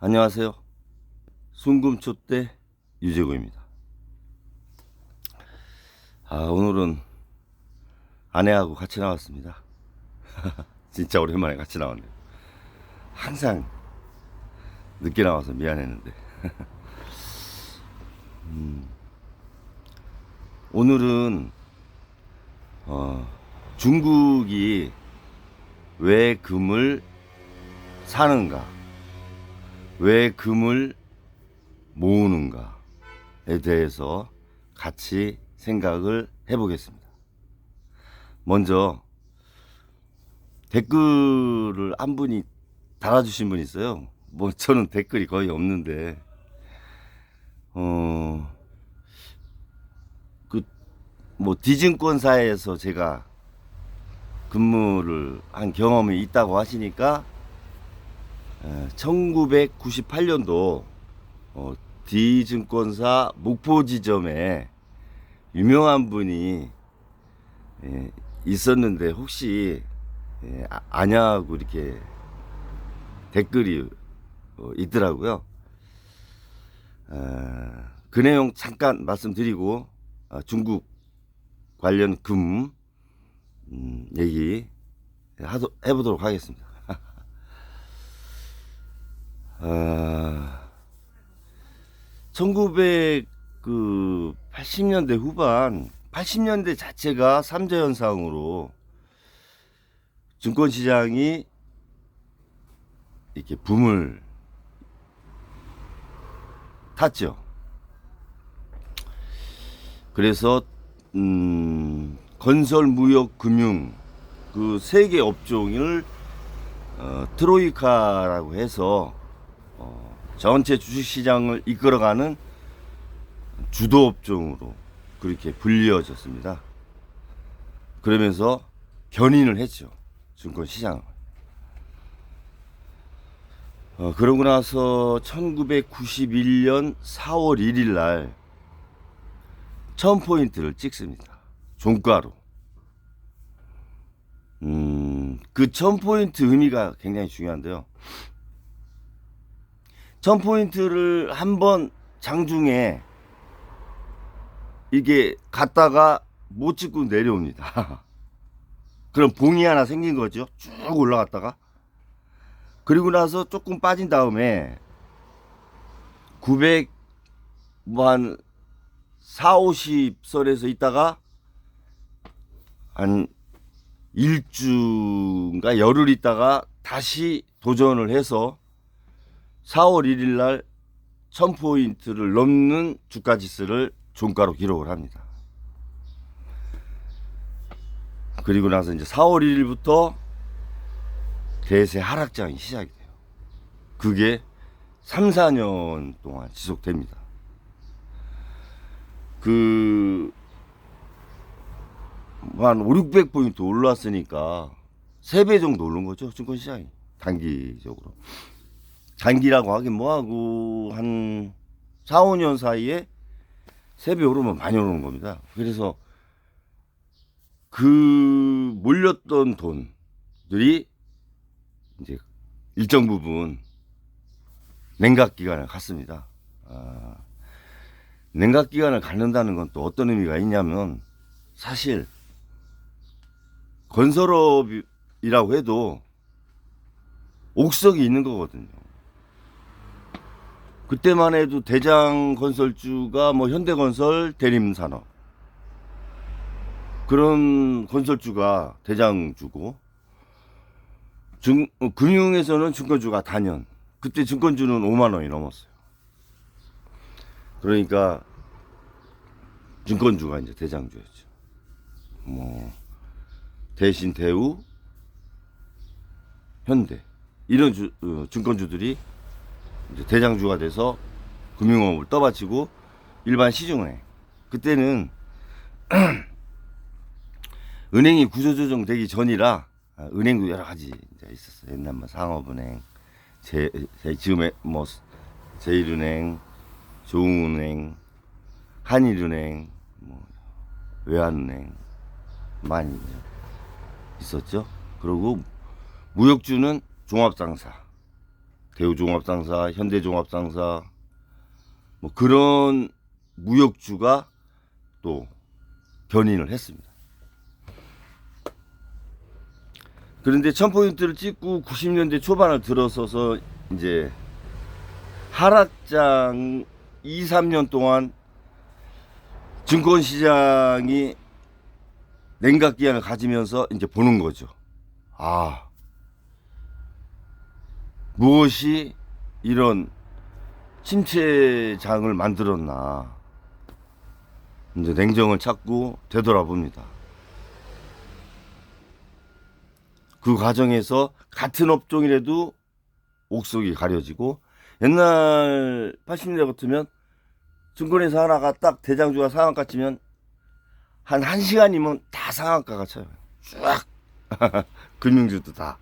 안녕하세요. 순금초대 유재구입니다. 오늘은 아내하고 같이 나왔습니다. 진짜 오랜만에 같이 나왔네요. 항상 늦게 나와서 미안했는데. 오늘은 중국이 왜 금을 사는가, 왜 금을 모으는가에 대해서 같이 생각을 해보겠습니다. 먼저 댓글을 한 분이 달아주신 분이 있어요. 뭐 저는 댓글이 거의 없는데 디증권사에서 제가 근무를 한 경험이 있다고 하시니까 1998년도 D증권사 목포지점에 유명한 분이 있었는데 혹시 아냐고 이렇게 댓글이 있더라고요. 그 내용 잠깐 말씀드리고 중국 관련 금 얘기 해보도록 하겠습니다. 1980년대 후반, 80년대 자체가 삼자현상으로 증권시장이 이렇게 붐을 탔죠. 그래서 건설, 무역, 금융 그 세 개 업종을 트로이카라고 해서 전체 주식시장을 이끌어가는 주도 업종으로 그렇게 불리어졌습니다. 그러면서 견인을 했죠, 증권시장을. 그러고 나서 1991년 4월 1일 날 1000포인트를 찍습니다. 종가로. 그 1000포인트 의미가 굉장히 중요한데요. 1000포인트를 한번 장중에 이게 갔다가 못 찍고 내려옵니다. 그럼 봉이 하나 생긴 거죠. 쭉 올라갔다가. 그리고 나서 조금 빠진 다음에 900, 한 4, 50선에서 있다가 한 일주인가 열흘 있다가 다시 도전을 해서 4월 1일 날 1000포인트를 넘는 주가지수를 종가로 기록을 합니다. 그리고 나서 이제 4월 1일부터 대세 하락장이 시작이 돼요. 그게 3, 4년 동안 지속됩니다. 한 5, 600포인트 올랐으니까 3배 정도 오른 거죠, 증권시장이. 단기적으로. 단기라고 하긴 뭐하고, 한 4, 5년 사이에 3배 오르면 많이 오르는 겁니다. 그래서 그 몰렸던 돈들이 이제 일정 부분 냉각기간을 갔습니다. 냉각기간을 갖는다는 건 또 어떤 의미가 있냐면, 사실 건설업이라고 해도 옥석이 있는 거거든요. 그때만 해도 대장 건설주가 현대건설, 대림산업 그런 건설주가 대장주고, 금융에서는 증권주가 단연, 그때 증권주는 5만 원이 넘었어요. 그러니까 증권주가 이제 대장주였죠. 대신, 대우, 현대 이런 증권주들이 이제 대장주가 돼서 금융업을 떠받치고, 일반 시중은행, 그때는 은행이 구조조정되기 전이라 은행도 여러 가지 이제 있었어요. 옛날 상업은행, 지금의 제일은행, 조흥은행, 한일은행, 외환은행 많이 있었죠. 그리고 무역주는 종합상사, 대우종합상사, 현대종합상사 뭐 그런 무역주가 또 견인을 했습니다. 그런데 1000포인트를 찍고 90년대 초반을 들어서서 이제 하락장 2, 3년 동안 증권시장이 냉각기한을 가지면서 이제 보는 거죠. 아, 무엇이 이런 침체장을 만들었나. 이제 냉정을 찾고 되돌아봅니다. 그 과정에서 같은 업종이라도 옥석이 가려지고, 옛날 80년대 같으면 증권회사 하나가 딱 대장주가 상한가 치면 한 1시간이면 다 상한가가 쳐요. 쫙. 금융주도 다.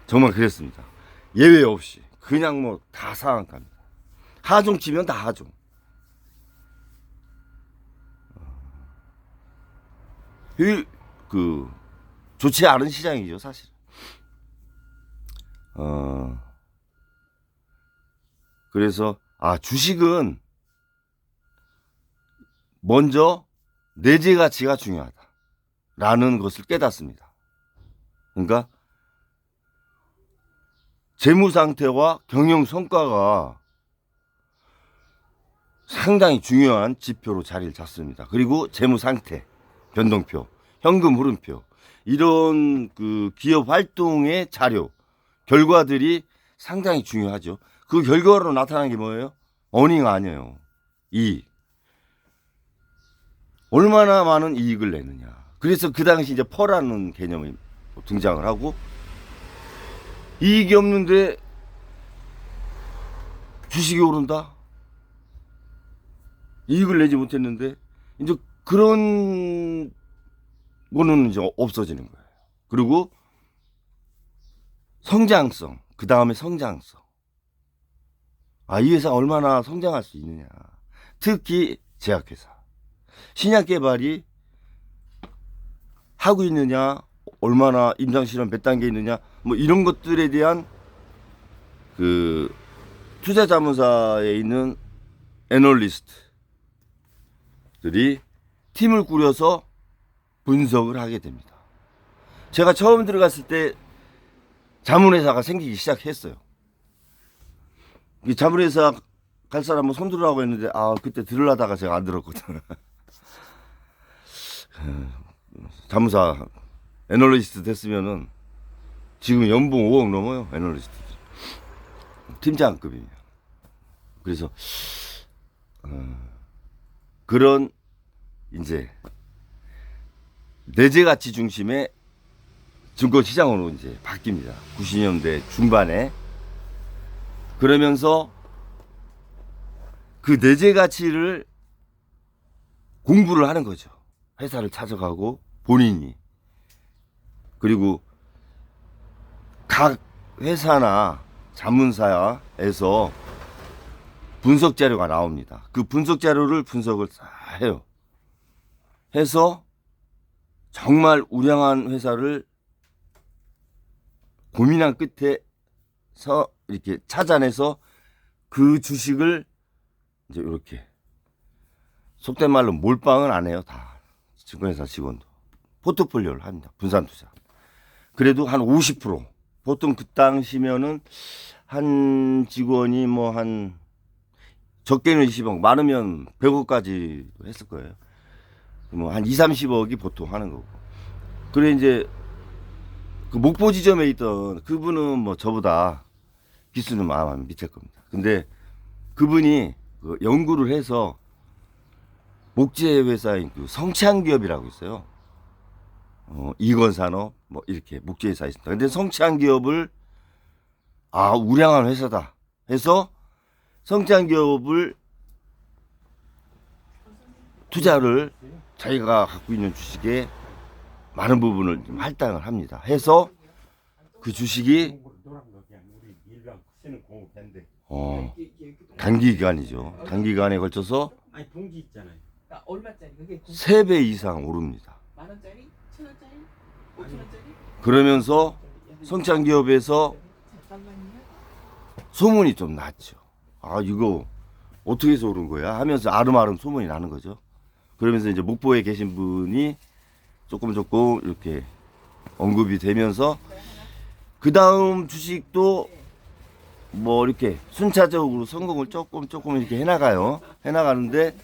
정말 그랬습니다. 예외 없이. 그냥 뭐 다 상한가입니다. 하종 치면 다 하종. 좋지 않은 시장이죠, 사실. 그래서, 주식은 먼저 내재 가치가 중요하다라는 것을 깨닫습니다. 그러니까, 재무 상태와 경영 성과가 상당히 중요한 지표로 자리를 잡습니다. 그리고 재무 상태, 변동표, 현금 흐름표, 이런 그 기업 활동의 자료, 결과들이 상당히 중요하죠. 그 결과로 나타나는 게 뭐예요? 어닝 아니에요. 이익. 얼마나 많은 이익을 내느냐. 그래서 그 당시 이제 퍼라는 개념이 등장을 하고, 이익이 없는데 주식이 오른다? 이익을 내지 못했는데, 이제 그런 거는 이제 없어지는 거예요. 그리고 성장성, 그 다음에 성장성. 이 회사가 얼마나 성장할 수 있느냐. 특히 제약회사. 신약 개발이 하고 있느냐, 얼마나 임상실험 몇 단계 있느냐, 뭐 이런 것들에 대한 그 투자자문사에 있는 애널리스트들이 팀을 꾸려서 분석을 하게 됩니다. 제가 처음 들어갔을 때 자문회사가 생기기 시작했어요. 이 자문회사 갈 사람은 손 들으라고 했는데, 그때 들으려다가 제가 안 들었거든. 자문사 애널리스트 됐으면은 지금 연봉 5억 넘어요, 애널리스트들. 팀장급이에요. 그래서 그런 이제 내재 가치 중심의 증권 시장으로 이제 바뀝니다. 90년대 중반에. 그러면서 그 내재 가치를 공부를 하는 거죠. 회사를 찾아가고 본인이. 그리고 각 회사나 자문사에서 분석 자료가 나옵니다. 그 분석 자료를 분석을 해요. 해서 정말 우량한 회사를 고민한 끝에서 이렇게 찾아내서 그 주식을 이제 이렇게, 속된 말로 몰빵은 안 해요. 다 증권회사 직원도 포트폴리오를 합니다. 분산 투자. 그래도 한 50%. 보통 그 당시면은 한 직원이 뭐 한 적게는 20억, 많으면 100억까지 했을 거예요. 뭐 한 2, 30억이 보통 하는 거고. 그래 이제 그 목포 지점에 있던 그분은 뭐 저보다 기수는 아마 밑일 겁니다. 근데 그분이 그 연구를 해서 목재 회사인 그 성창기업이라고 있어요. 이건산업 뭐 이렇게 목재 회사 있습니다. 근데 성창기업을 우량한 회사다 해서 성창기업을 투자를 자기가 갖고 있는 주식에 많은 부분을 좀 할당을 합니다. 해서 그 주식이 단기간이죠. 단기간에 걸쳐서 동기 있잖아요. 얼마짜리? 그게 3배 이상 오릅니다. 만원짜리? 천원짜리? 5천원짜리? 그러면서 성창기업에서 잠깐만요. 소문이 좀 났죠. 아, 이거 어떻게 해서 오른 거야? 하면서 아름아름 소문이 나는 거죠. 그러면서 이제 목포에 계신 분이 조금 이렇게 언급이 되면서 그 다음 주식도 뭐 이렇게 순차적으로 성공을 조금 이렇게 해나가요. 해나가는데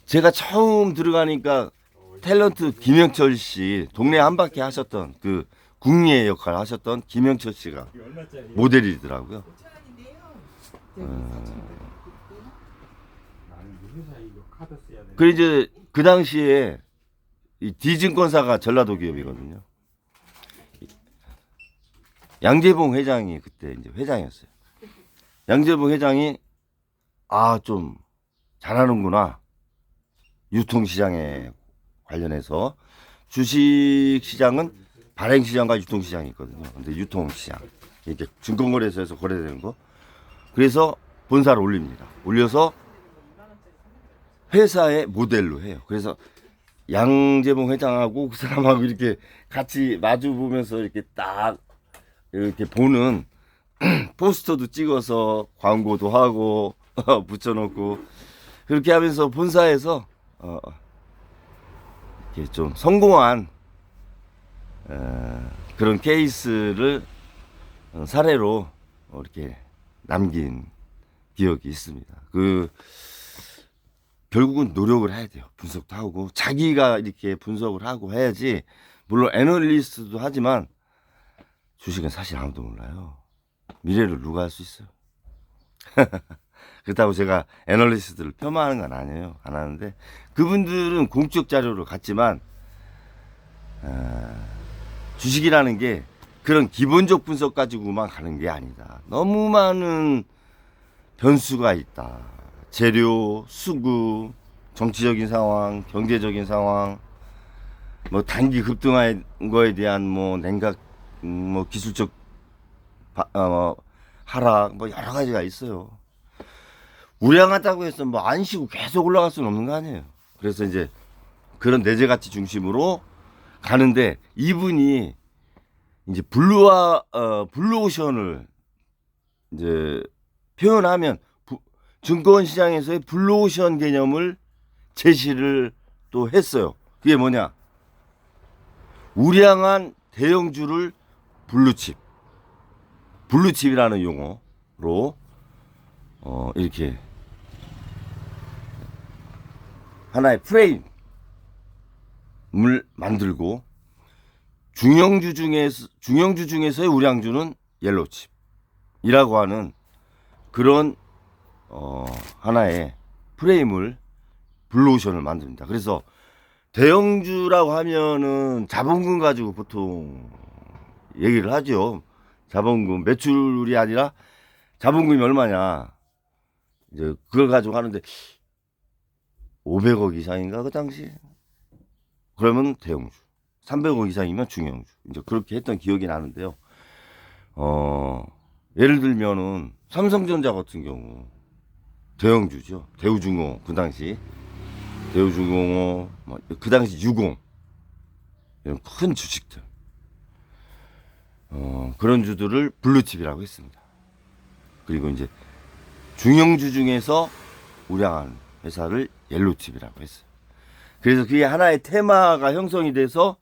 제가 처음 들어가니까 탤런트 김영철 씨, 동네 한 바퀴 하셨던 그 국리의 역할 하셨던 김영철 씨가 모델이더라고요. 그 이제 그 당시에 이 D증권사가 전라도 기업이거든요. 양재봉 회장이 그때 이제 회장이었어요. 양재봉 회장이 좀 잘하는구나. 유통시장에 관련해서 주식시장은 발행시장과 유통시장이 있거든요. 근데 유통시장 이렇게 증권거래소에서 거래되는 거. 그래서 본사를 올립니다. 올려서 회사의 모델로 해요. 그래서 양재봉 회장하고 그 사람하고 이렇게 같이 마주 보면서 이렇게 딱 이렇게 보는 포스터도 찍어서 광고도 하고 붙여놓고 그렇게 하면서 본사에서 이렇게 좀 성공한 그런 케이스를 사례로 이렇게 남긴 기억이 있습니다. 결국은 노력을 해야 돼요. 분석도 하고 자기가 이렇게 분석을 하고 해야지. 물론 애널리스트도 하지만 주식은 사실 아무도 몰라요. 미래를 누가 할 수 있어요. 그렇다고 제가 애널리스트들을 폄하하는 건 아니에요. 안 하는데 그분들은 공적 자료를 갖지만 주식이라는 게 그런 기본적 분석 가지고만 가는 게 아니다. 너무 많은 변수가 있다. 재료, 수급, 정치적인 상황, 경제적인 상황, 뭐 단기 급등한 거에 대한 뭐 냉각, 뭐 기술적 하락, 뭐 여러 가지가 있어요. 우량하다고 해서 뭐 안 쉬고 계속 올라갈 수는 없는 거 아니에요. 그래서 이제 그런 내재 가치 중심으로 가는데 이분이 이제 블루오션을 이제 표현하면 증권시장에서의 블루오션 개념을 제시를 또 했어요. 그게 뭐냐? 우량한 대형주를 블루칩이라는 용어로 이렇게 하나의 프레임을 만들고 중형주 중에서의 우량주는 옐로우칩이라고 하는 그런 하나의 프레임을 블루오션을 만듭니다. 그래서 대형주라고 하면은 자본금 가지고 보통 얘기를 하죠. 자본금 매출이 아니라 자본금이 얼마냐. 이제 그걸 가지고 하는데 500억 이상인가 그 당시. 그러면 대형주. 300억 이상이면 중형주. 이제 그렇게 했던 기억이 나는데요. 예를 들면은 삼성전자 같은 경우 대형주죠. 대우중공 그 당시 대우중공업 그 당시 유공 이런 큰 주식들 그런 주들을 블루칩이라고 했습니다. 그리고 이제 중형주 중에서 우량한 회사를 옐로우칩이라고 했어요. 그래서 그게 하나의 테마가 형성이 돼서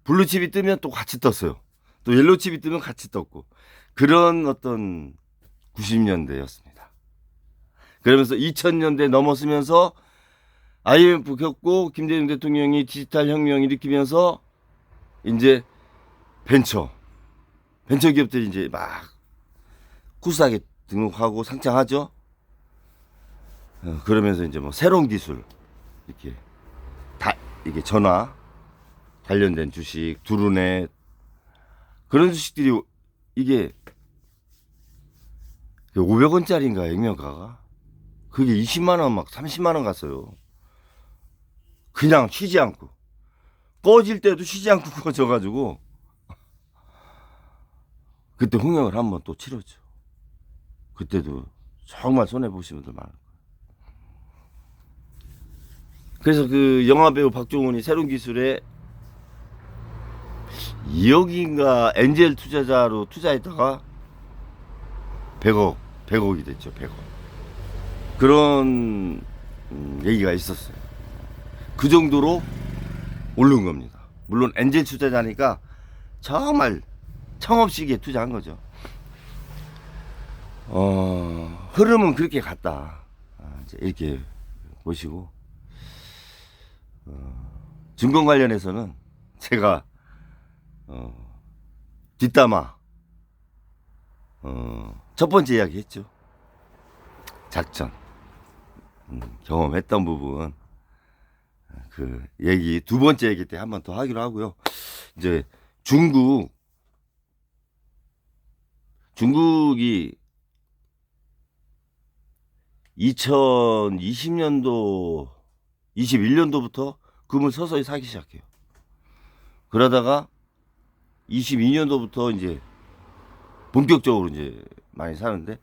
블루칩이 뜨면 또 같이 떴어요. 또 옐로우칩이 뜨면 같이 떴고 그런 어떤 90년대였습니다. 그러면서 2000년대 넘었으면서 IMF 겪고 김대중 대통령이 디지털 혁명 일으키면서 이제 벤처 기업들이 이제 막 쿠스닥에 등록하고 상장하죠. 그러면서 이제 뭐 새로운 기술 이게 전화 관련된 주식, 두루넷 그런 주식들이 이게 500원짜리인가 액면가가 그게 20만 원 막 30만 원 갔어요. 그냥 쉬지 않고 꺼질 때도 쉬지 않고 꺼져가지고 그때 홍역을 한번 또 치렀죠. 그때도 정말 손해 보신 분들 많을 거예요. 그래서 그 영화배우 박종훈이 새로운 기술에 2억인가 엔젤 투자자로 투자했다가 100억이 됐죠. 100억. 그런 얘기가 있었어요. 그 정도로 오른 겁니다. 물론 엔젤 투자자니까 정말 청업시기에 투자한 거죠. 흐름은 그렇게 갔다. 이제 이렇게 보시고, 증권 관련해서는 제가 뒷담화 첫 번째 이야기 했죠. 작전 경험했던 부분 그 얘기 두 번째 얘기 때 한 번 더 하기로 하고요. 이제 중국이 2020년도 21년도부터 금을 서서히 사기 시작해요. 그러다가 22년도부터 이제 본격적으로 이제 많이 사는데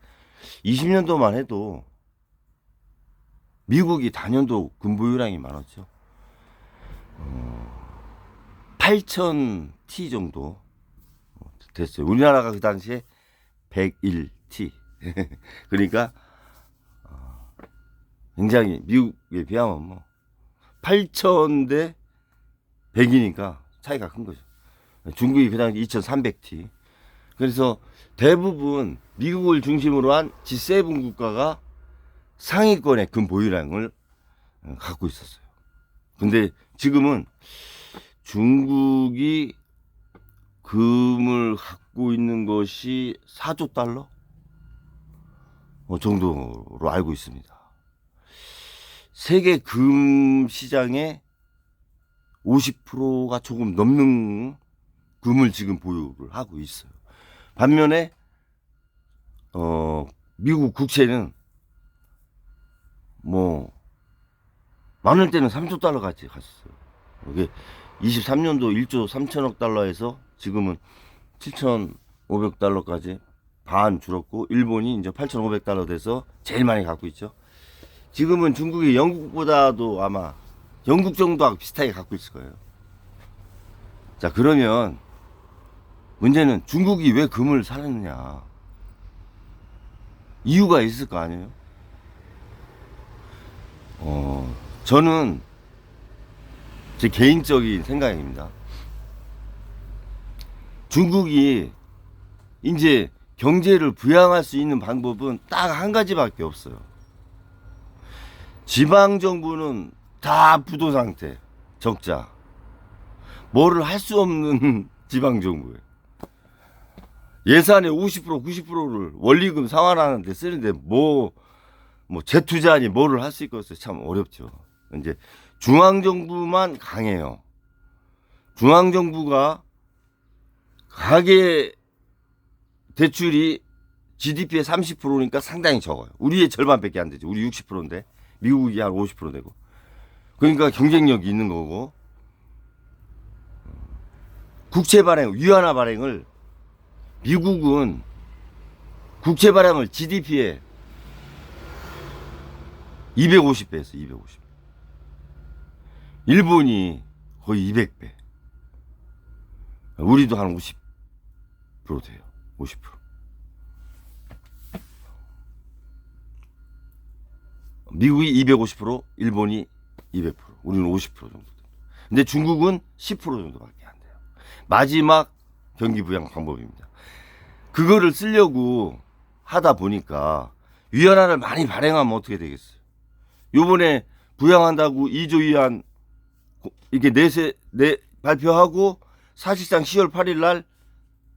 20년도만 해도 미국이 단연도 금 보유량이 많았죠. 8,000T 정도 됐어요. 우리나라가 그 당시에 101T. 그러니까 굉장히 미국에 비하면 뭐 8,000대 100이니까 차이가 큰 거죠. 중국이 그 당시 2,300T. 그래서 대부분 미국을 중심으로 한 G7 국가가 상위권의 금 보유량을 갖고 있었어요. 근데 지금은 중국이 금을 갖고 있는 것이 4조 달러 정도로 알고 있습니다. 세계 금 시장의 50%가 조금 넘는 금을 지금 보유를 하고 있어요. 반면에 미국 국채는 뭐 많을 때는 3조 달러까지 갔었어요. 이게 23년도 1조 3천억 달러에서 지금은 7,500달러까지 반 줄었고, 일본이 이제 8,500달러 돼서 제일 많이 갖고 있죠. 지금은 중국이 영국보다도 아마 영국 정도하고 비슷하게 갖고 있을 거예요. 자, 그러면 문제는 중국이 왜 금을 사느냐. 이유가 있을 거 아니에요? 저는 제 개인적인 생각입니다. 중국이 이제 경제를 부양할 수 있는 방법은 딱 한 가지밖에 없어요. 지방정부는 다 부도 상태, 적자. 뭐를 할 수 없는 지방정부예요. 예산의 50%, 90%를 원리금 상환하는데 쓰는데 뭐 재투자니 뭐를 할 수 있겠어요. 참 어렵죠. 이제 중앙정부만 강해요. 중앙정부가 가계 대출이 GDP의 30%니까 상당히 적어요. 우리의 절반밖에 안 되죠. 우리 60%인데 미국이 한 50% 되고. 그러니까 경쟁력이 있는 거고, 국채 발행, 위안화 발행을 미국은 국채 발행을 GDP에 250배 했어. 250배. 일본이 거의 200배. 우리도 한 50% 돼요. 50%. 미국이 250%, 일본이 200%, 우리는 50% 정도 됩니다. 근데 중국은 10% 정도밖에 안 돼요. 마지막 경기 부양 방법입니다. 그거를 쓰려고 하다 보니까 위안화를 많이 발행하면 어떻게 되겠어요? 요번에 부양한다고 2조 위안 이렇게 발표하고 사실상 10월 8일 날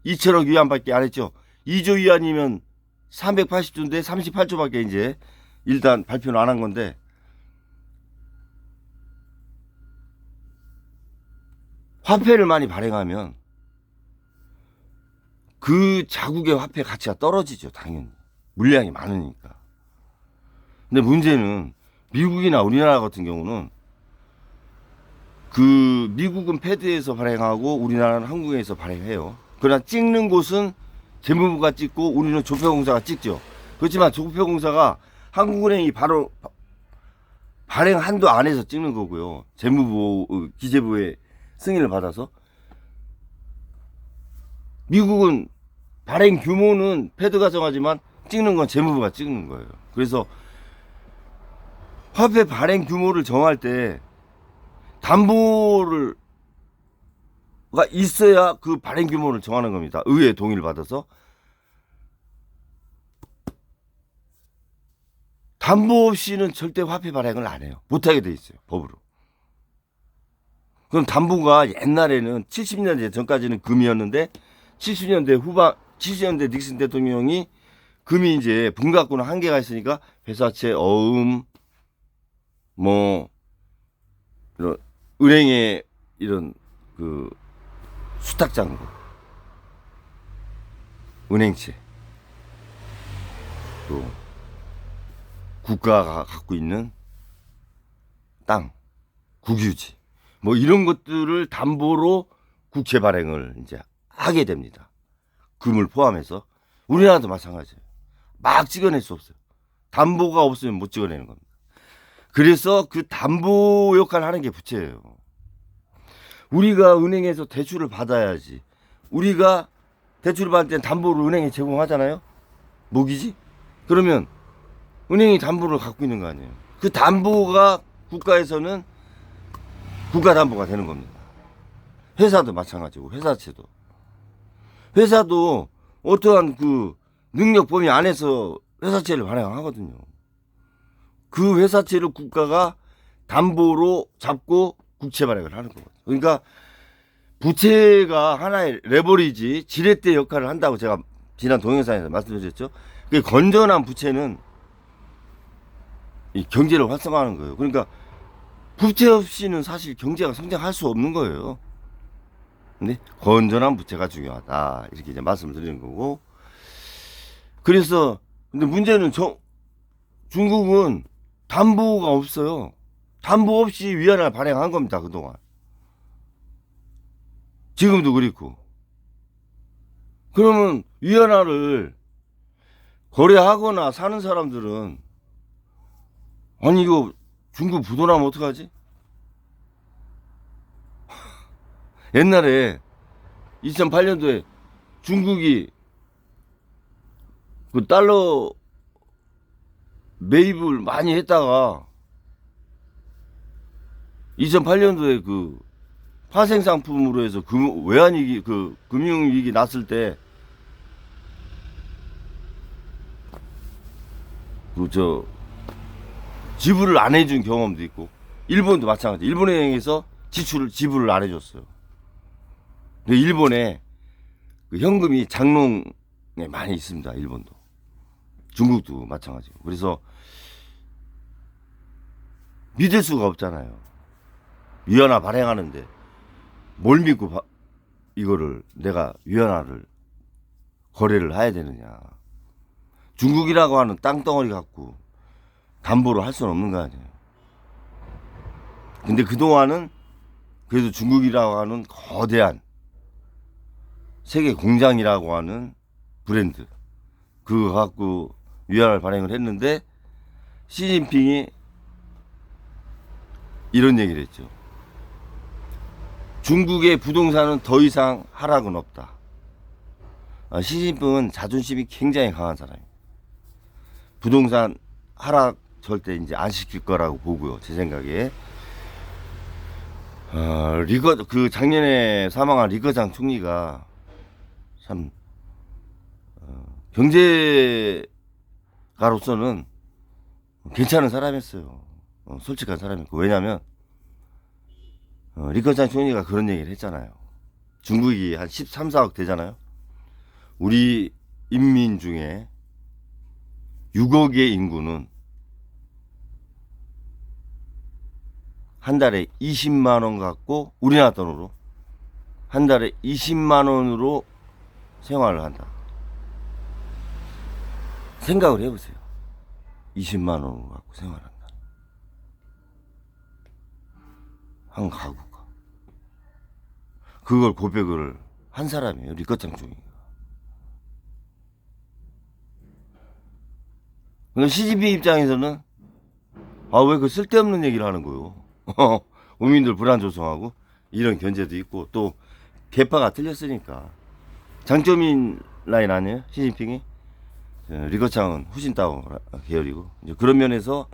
2천억 위안밖에 안 했죠. 2조 위안이면 380조인데 38조밖에 이제 일단 발표는 안 한 건데, 화폐를 많이 발행하면 그 자국의 화폐 가치가 떨어지죠. 당연히 물량이 많으니까. 근데 문제는 미국이나 우리나라 같은 경우는 그 미국은 패드에서 발행하고 우리나라는 한국에서 발행해요. 그러나 찍는 곳은 재무부가 찍고 우리는 조폐공사가 찍죠. 그렇지만 조폐공사가 한국은행이 바로 발행 한도 안에서 찍는 거고요. 재무부, 기재부의 승인을 받아서. 미국은 발행 규모는 패드가 정하지만 찍는 건 재무부가 찍는 거예요. 그래서 화폐 발행 규모를 정할 때 담보가 있어야 그 발행 규모를 정하는 겁니다. 의회 동의를 받아서. 담보 없이는 절대 화폐 발행을 안 해요. 못하게 돼 있어요. 법으로. 그럼 담보가 옛날에는 70년대 전까지는 금이었는데 70년대 닉슨 대통령이 금이 이제 분가권은 한계가 있으니까 회사채, 어음, 뭐 이런 은행의 이런 그 수탁장부, 은행채, 또 국가가 갖고 있는 땅, 국유지, 뭐 이런 것들을 담보로 국채 발행을 이제 하게 됩니다. 금을 포함해서. 우리나라도 마찬가지예요. 막 찍어낼 수 없어요. 담보가 없으면 못 찍어내는 겁니다. 그래서 그 담보 역할을 하는 게 부채예요. 우리가 은행에서 대출을 받아야지. 우리가 대출을 받을 땐 담보를 은행에 제공하잖아요. 모기지? 그러면 은행이 담보를 갖고 있는 거 아니에요. 그 담보가 국가에서는 국가 담보가 되는 겁니다. 회사도 마찬가지고, 회사채도. 회사도 어떠한 그 능력 범위 안에서 회사채를 발행하거든요. 그 회사채를 국가가 담보로 잡고 국채 발행을 하는 거거든요. 그러니까 부채가 하나의 레버리지, 지렛대 역할을 한다고 제가 지난 동영상에서 말씀드렸죠. 그 건전한 부채는 이 경제를 활성화하는 거예요. 그러니까 부채 없이는 사실 경제가 성장할 수 없는 거예요. 근데 건전한 부채가 중요하다. 이렇게 이제 말씀을 드리는 거고. 그래서 근데 문제는 중국은 담보가 없어요. 담보 없이 위안화를 발행한 겁니다. 그동안. 지금도 그렇고. 그러면 위안화를 거래하거나 사는 사람들은 아니 이거 중국 부도나면 어떡하지? 옛날에 2008년도에 중국이 그 달러 매입을 많이 했다가 2008년도에 그 파생 상품으로 해서 외환위기, 그 금융위기 났을 때 지불을 안 해준 경험도 있고, 일본도 마찬가지. 일본은행에서 지불을 안 해줬어요. 근데 일본에 그 현금이 장롱에 많이 있습니다. 일본도. 중국도 마찬가지고. 그래서 믿을 수가 없잖아요. 위안화 발행하는데 뭘 믿고 이거를 내가 위안화를 거래를 해야 되느냐. 중국이라고 하는 땅덩어리 갖고 담보를 할 수는 없는 거 아니에요. 근데 그동안은 그래도 중국이라고 하는 거대한 세계 공장이라고 하는 브랜드 그거 갖고 위안화를 발행을 했는데 시진핑이 이런 얘기를 했죠. 중국의 부동산은 더 이상 하락은 없다. 시진핑은 자존심이 굉장히 강한 사람이에요. 부동산 하락 절대 이제 안 시킬 거라고 보고요. 제 생각에. 그 작년에 사망한 리거장 총리가 참 경제가로서는 괜찮은 사람이었어요. 솔직한 사람이었고. 왜냐면 리거장 총리가 그런 얘기를 했잖아요. 중국이 한 13, 14억 되잖아요. 우리 인민 중에 6억의 인구는 한 달에 20만 원 갖고 우리나라 돈으로 한 달에 20만 원으로 생활을 한다. 생각을 해보세요. 20만 원으로 갖고 생활한다. 한 가구가. 그걸 고백을 한 사람이에요. 리거장 총리가. 근데 시진핑 입장에서는 왜 그 쓸데없는 얘기를 하는 거요. 국민들 불안 조성하고 이런 견제도 있고 또 개파가 틀렸으니까 장점인 라인 아니에요? 시진핑이 리거창은 후진따오 계열이고 이제 그런 면에서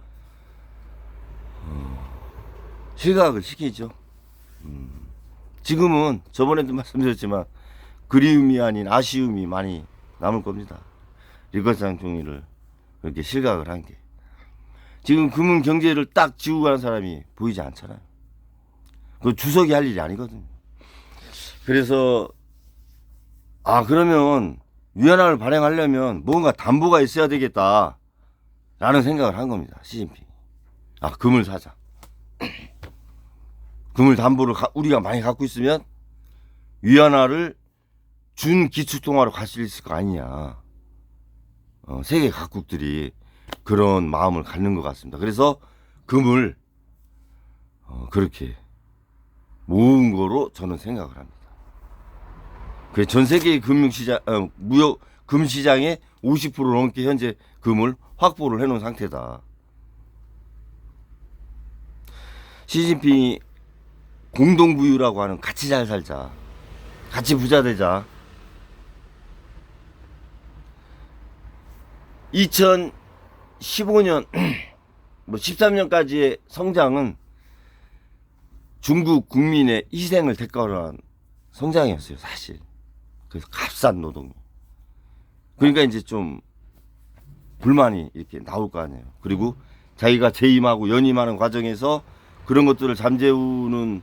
실각을 시키죠. 지금은 저번에도 말씀드렸지만 그리움이 아닌 아쉬움이 많이 남을 겁니다. 리거창 종이를 그렇게 실각을 한 게. 지금 금은 경제를 딱 지고 가는 사람이 보이지 않잖아요. 그 주석이 할 일이 아니거든요. 그래서 그러면 위안화를 발행하려면 뭔가 담보가 있어야 되겠다 라는 생각을 한 겁니다. 시진핑이. 금을 사자. 금을 담보를 우리가 많이 갖고 있으면 위안화를 준 기축통화로 갈 수 있을 거 아니냐. 세계 각국들이 그런 마음을 갖는 것 같습니다. 그래서 금을 그렇게 모은 거로 저는 생각을 합니다. 그 전 세계의 금융시장, 금시장의 50% 넘게 현재 금을 확보를 해놓은 상태다. 시진핑이 공동부유라고 하는 같이 잘 살자, 같이 부자 되자. 2015년, 13년까지의 성장은 중국 국민의 희생을 대가로 한 성장이었어요, 사실. 그래서 값싼 노동이. 그러니까 이제 좀 불만이 이렇게 나올 거 아니에요. 그리고 자기가 재임하고 연임하는 과정에서 그런 것들을 잠재우는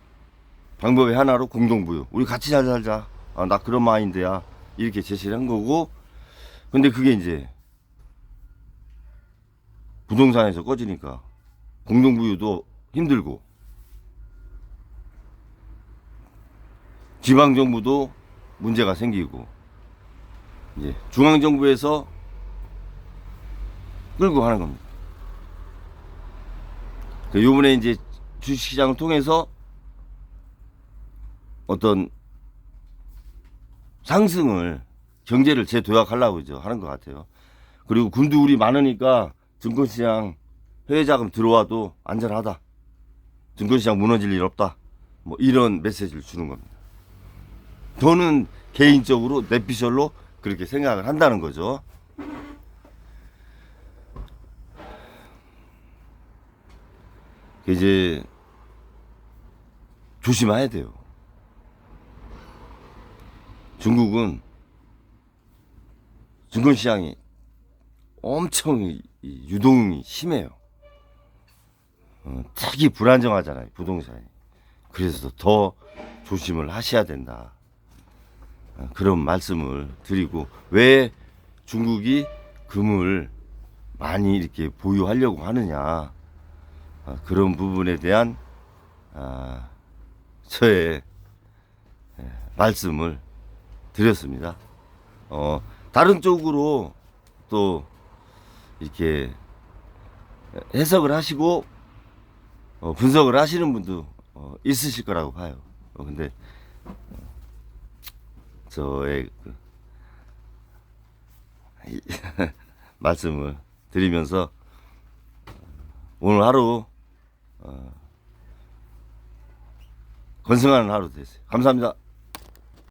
방법의 하나로 공동부유. 우리 같이 잘 살자. 나 그런 마인드야. 이렇게 제시를 한 거고. 근데 그게 이제 부동산에서 꺼지니까 공동부유도 힘들고 지방정부도 문제가 생기고 이제 중앙정부에서 끌고 가는 겁니다. 요번에 이제 주식시장을 통해서 어떤 상승을 경제를 재도약하려고 이제 하는 것 같아요. 그리고 군도 우리 많으니까 증권시장 해외자금 들어와도 안전하다. 증권시장 무너질 일 없다. 뭐 이런 메시지를 주는 겁니다. 저는 개인적으로 뇌피셜로 그렇게 생각을 한다는 거죠. 이제 조심해야 돼요. 중국은 증권시장이 엄청 유동이 심해요. 특히 불안정하잖아요, 부동산이. 그래서 더 조심을 하셔야 된다. 그런 말씀을 드리고, 왜 중국이 금을 많이 이렇게 보유하려고 하느냐, 그런 부분에 대한 저의 말씀을 드렸습니다. 다른 쪽으로 또 이렇게 해석을 하시고 분석을 하시는 분도 있으실 거라고 봐요. 근데 저의 말씀을 드리면서 오늘 하루 건승하는 하루 되세요. 감사합니다.